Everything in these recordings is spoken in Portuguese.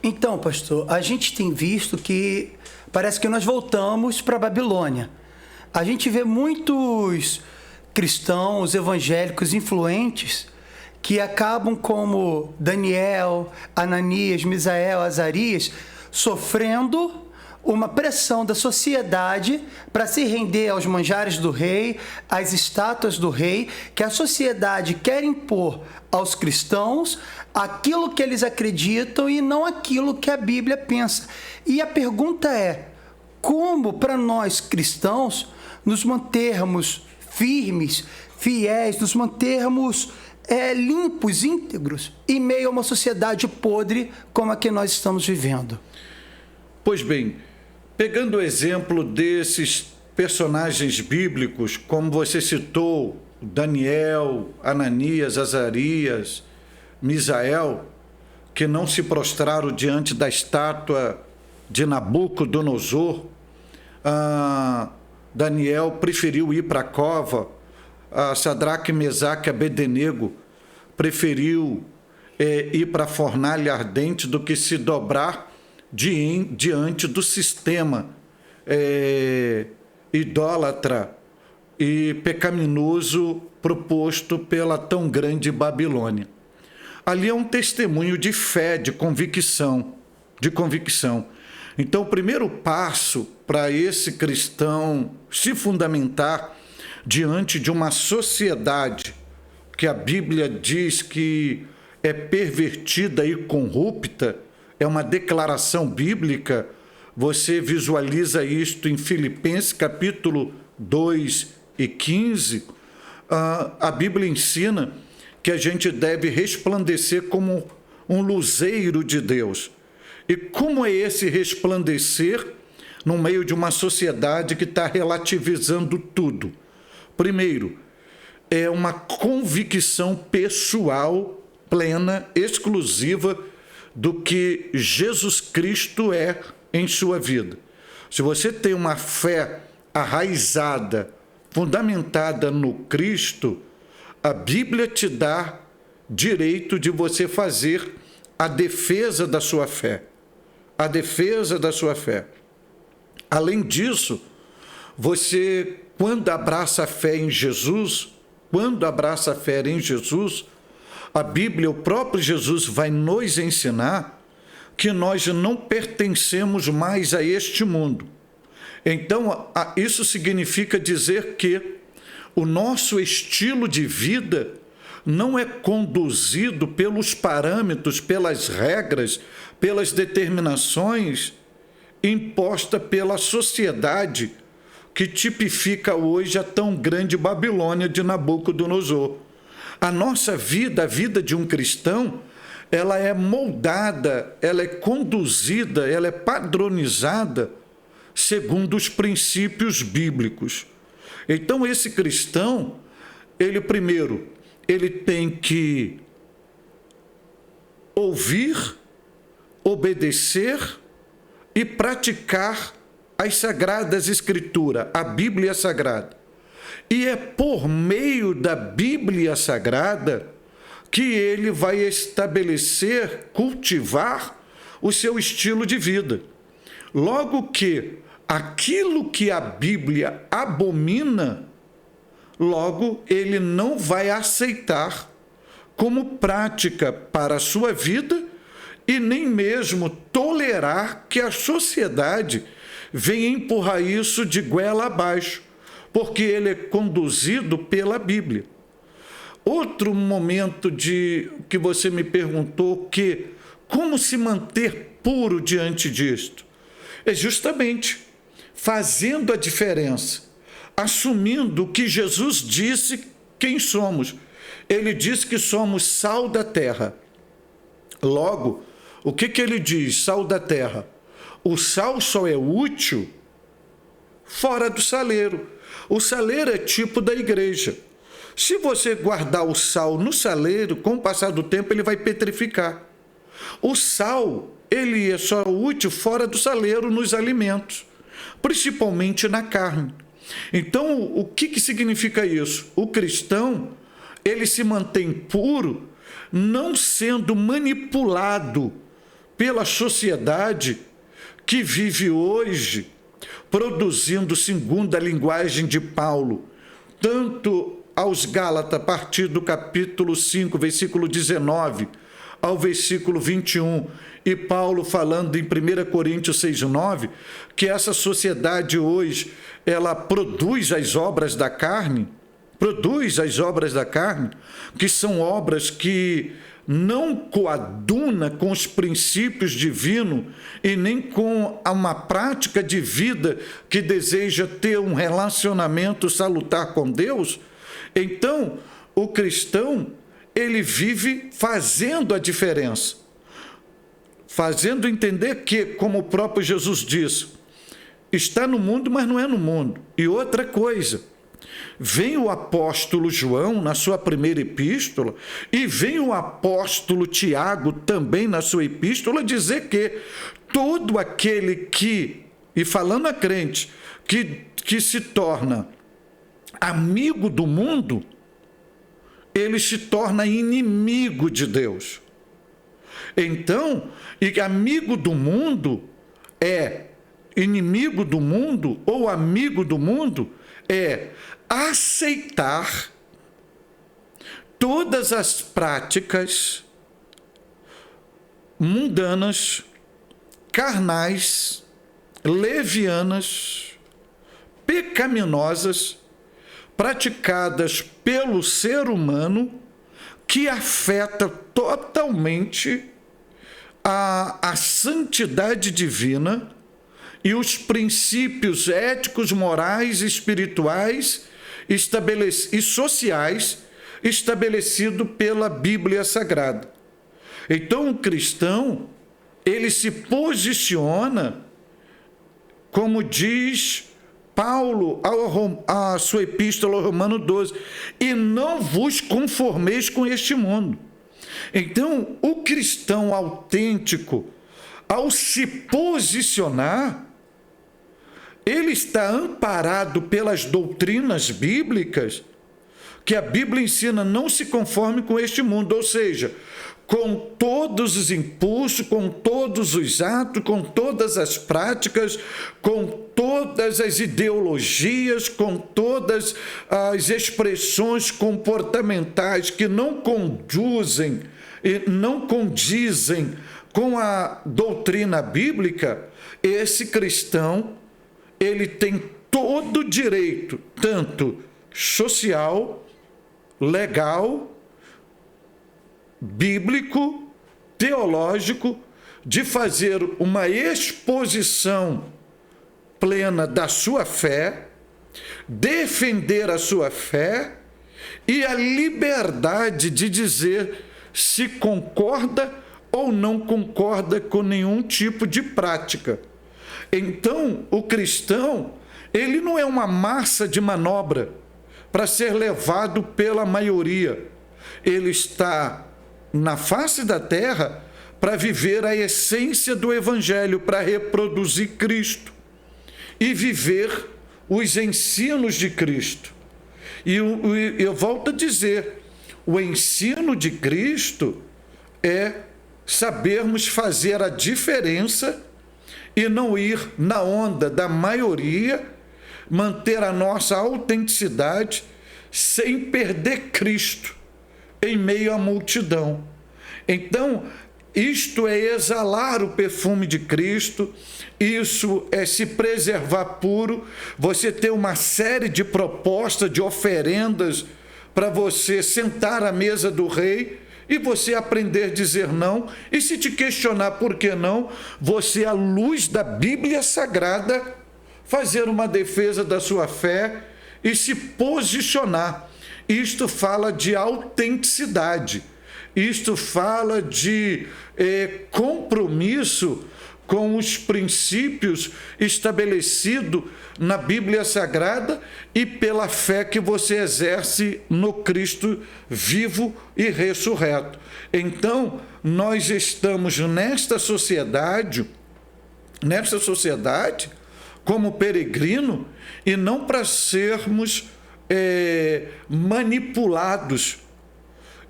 Então, pastor, a gente tem visto que parece que nós voltamos para a Babilônia. A gente vê muitos cristãos evangélicos influentes que acabam como Daniel, Ananias, Misael, Azarias, sofrendo uma pressão da sociedade para se render aos manjares do rei, às estátuas do rei, que a sociedade quer impor aos cristãos aquilo que eles acreditam e não aquilo que a Bíblia pensa. E a pergunta é, como para nós cristãos nos mantermos firmes, fiéis, nos mantermos limpos, íntegros, em meio a uma sociedade podre como a que nós estamos vivendo? Pois bem, pegando o exemplo desses personagens bíblicos, como você citou, Daniel, Ananias, Azarias, Misael, que não se prostraram diante da estátua de Nabucodonosor, Daniel preferiu ir para a cova, Sadraque, Mesaque e Abednego preferiu ir para a fornalha ardente do que se dobrar diante do sistema idólatra e pecaminoso proposto pela tão grande Babilônia. Ali é um testemunho de fé, de convicção. Então, o primeiro passo para esse cristão se fundamentar diante de uma sociedade que a Bíblia diz que é pervertida e corrupta, é uma declaração bíblica. Você visualiza isto em Filipenses capítulo 2 e 15. A Bíblia ensina que a gente deve resplandecer como um luzeiro de Deus. E como é esse resplandecer no meio de uma sociedade que está relativizando tudo? Primeiro, é uma convicção pessoal plena, exclusiva do que Jesus Cristo é em sua vida. Se você tem uma fé arraizada, fundamentada no Cristo, a Bíblia te dá direito de você fazer a defesa da sua fé. A defesa da sua fé. Além disso, você, quando abraça a fé em Jesus, a Bíblia, o próprio Jesus vai nos ensinar que nós não pertencemos mais a este mundo. Então, isso significa dizer que o nosso estilo de vida não é conduzido pelos parâmetros, pelas regras, pelas determinações impostas pela sociedade que tipifica hoje a tão grande Babilônia de Nabucodonosor. A nossa vida, a vida de um cristão, ela é moldada, ela é conduzida, ela é padronizada segundo os princípios bíblicos. Então, esse cristão, ele tem que ouvir, obedecer e praticar as Sagradas Escrituras, a Bíblia Sagrada. E é por meio da Bíblia Sagrada que ele vai estabelecer, cultivar o seu estilo de vida. Logo que aquilo que a Bíblia abomina, logo ele não vai aceitar como prática para a sua vida e nem mesmo tolerar que a sociedade venha empurrar isso de goela abaixo, porque ele é conduzido pela Bíblia. Outro momento que você me perguntou como se manter puro diante disto? É justamente fazendo a diferença, assumindo que Jesus disse quem somos. Ele disse que somos sal da terra. Logo, o que ele diz, sal da terra? O sal só é útil fora do saleiro. O saleiro é tipo da igreja. Se você guardar o sal no saleiro, com o passar do tempo ele vai petrificar. O sal, ele é só útil fora do saleiro nos alimentos, principalmente na carne. Então, o que significa isso? O cristão, ele se mantém puro, não sendo manipulado pela sociedade que vive hoje, produzindo, segundo a linguagem de Paulo, tanto aos Gálatas, a partir do capítulo 5, versículo 19, ao versículo 21, e Paulo falando em 1 Coríntios 6,9, que essa sociedade hoje, ela produz as obras da carne, que são obras que não coaduna com os princípios divinos e nem com uma prática de vida que deseja ter um relacionamento salutar com Deus. Então, o cristão, ele vive fazendo a diferença, fazendo entender que, como o próprio Jesus disse, está no mundo, mas não é no mundo. E outra coisa, vem o apóstolo João na sua primeira epístola e vem o apóstolo Tiago também na sua epístola dizer que todo aquele que, e falando a crente, que se torna amigo do mundo, ele se torna inimigo de Deus. Então, e amigo do mundo é inimigo do mundo ou amigo do mundo é aceitar todas as práticas mundanas, carnais, levianas, pecaminosas, praticadas pelo ser humano, que afeta totalmente a santidade divina e os princípios éticos, morais, espirituais e sociais estabelecidos pela Bíblia Sagrada. Então, o cristão, ele se posiciona, como diz Paulo, a sua epístola ao Romano 12, e não vos conformeis com este mundo. Então, o cristão autêntico, ao se posicionar, ele está amparado pelas doutrinas bíblicas, que a Bíblia ensina, não se conforme com este mundo, ou seja, com todos os impulsos, com todos os atos, com todas as práticas, com todas as ideologias, com todas as expressões comportamentais que não conduzem e não condizem com a doutrina bíblica, esse cristão, ele tem todo o direito, tanto social, legal, bíblico, teológico, de fazer uma exposição plena da sua fé, defender a sua fé e a liberdade de dizer se concorda ou não concorda com nenhum tipo de prática. Então, o cristão, ele não é uma massa de manobra para ser levado pela maioria. Ele está na face da terra para viver a essência do Evangelho, para reproduzir Cristo e viver os ensinos de Cristo. E eu volto a dizer, o ensino de Cristo é sabermos fazer a diferença e não ir na onda da maioria, manter a nossa autenticidade sem perder Cristo em meio à multidão. Então, isto é exalar o perfume de Cristo, isso é se preservar puro, você ter uma série de propostas, de oferendas, para você sentar à mesa do rei e você aprender a dizer não, e se te questionar por que não, você, à luz da Bíblia Sagrada, fazer uma defesa da sua fé e se posicionar. Isto fala de autenticidade, isto fala de compromisso com os princípios estabelecidos na Bíblia Sagrada e pela fé que você exerce no Cristo vivo e ressurreto. Então, nós estamos nesta sociedade como peregrino, e não para sermos manipulados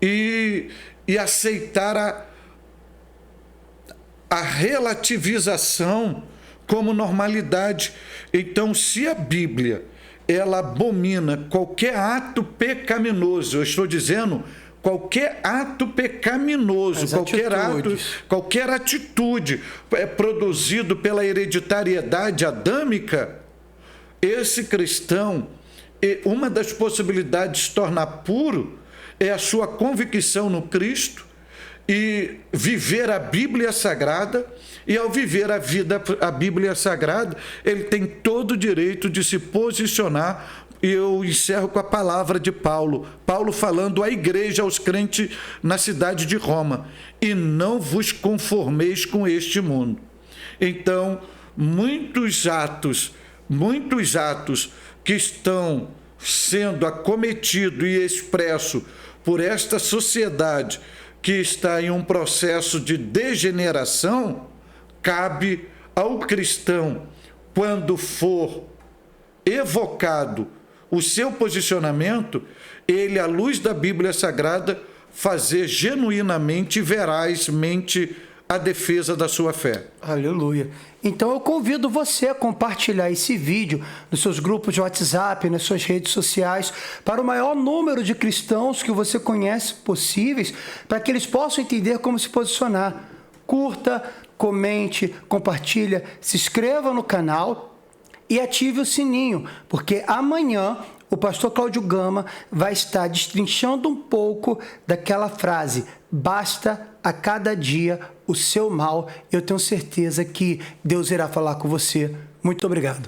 e aceitar a relativização como normalidade. Então, se a Bíblia ela abomina qualquer ato pecaminoso, eu estou dizendo qualquer ato pecaminoso, qualquer atitude produzido pela hereditariedade adâmica, esse cristão, uma das possibilidades de se tornar puro é a sua convicção no Cristo e viver a Bíblia Sagrada. E ao viver a Bíblia Sagrada, ele tem todo o direito de se posicionar. E eu encerro com a palavra de Paulo falando à igreja, aos crentes na cidade de Roma: e não vos conformeis com este mundo. Então, muitos atos que estão sendo acometidos e expressos por esta sociedade que está em um processo de degeneração, cabe ao cristão, quando for evocado o seu posicionamento, ele, à luz da Bíblia Sagrada, fazer genuinamente e verazmente a defesa da sua fé. Aleluia. Então eu convido você a compartilhar esse vídeo nos seus grupos de WhatsApp, nas suas redes sociais, para o maior número de cristãos que você conhece possíveis, para que eles possam entender como se posicionar. Curta, comente, compartilha, se inscreva no canal e ative o sininho, porque amanhã o pastor Cláudio Gama vai estar destrinchando um pouco daquela frase: basta a cada dia o seu mal. Eu tenho certeza que Deus irá falar com você. Muito obrigado.